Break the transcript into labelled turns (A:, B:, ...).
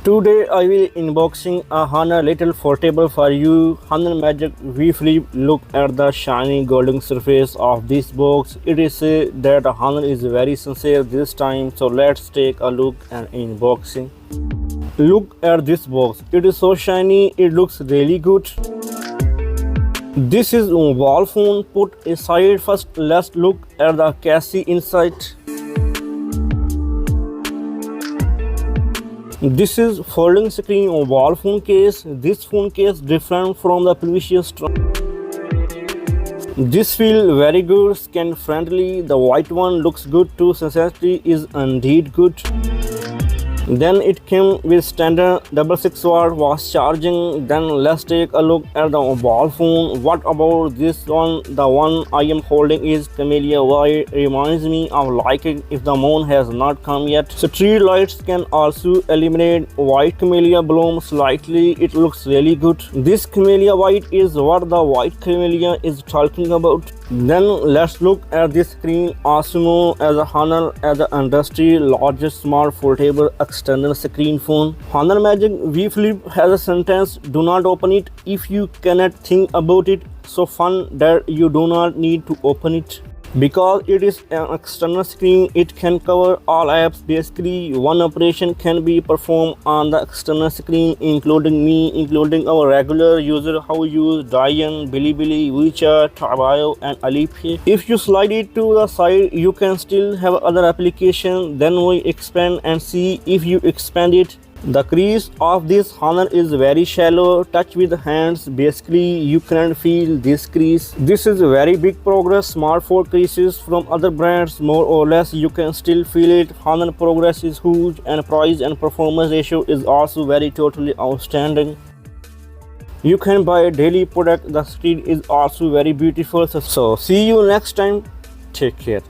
A: Today I will unboxing a Honor little portable for you. Honor Magic V Flip. Look at the shiny golden surface of this box. It is said that Honor is very sincere this time, so let's take a look and unboxing. Look at this box. It is so shiny. It looks really good. This is a wall phone put aside. First let's look at the case inside. This is folding screen on wall phone case. This phone case different from the previous. This feel very good, scan friendly. The white one looks good too. Sensitivity is indeed good. Then it came with standard 66-watt fast charging. Then let's take a look at the wall phone. What about this one? The one I am holding is Camellia White. Reminds me of liking if the moon has not come yet. Street lights can also illuminate white camellia bloom slightly. It looks really good. This Camellia White is what the white camellia is talking about. Then let's look at this screen. Osmo as a Honor as the industry largest smart foldable external screen phone. Honor Magic V Flip has a sentence: do not open it if you cannot think about it. So fun that you do not need to open it. Because it is an external screen, it can cover all apps. Basically, one operation can be performed on the external screen, including including our regular user how use Dian, Bilibili, WeChat, Taobao, and Alipay. If you slide it to the side, you can still have other applications. Then we expand and see if you expand it. The crease of this Honor is very shallow. Touch with hands. Basically, you cannot feel this crease. This is very big progress. Smartphone creases from other brands, more or less, you can still feel it. Honor progress is huge, and price and performance ratio is also very totally outstanding. You can buy a daily product. The screen is also very beautiful. So see you next time. Take care.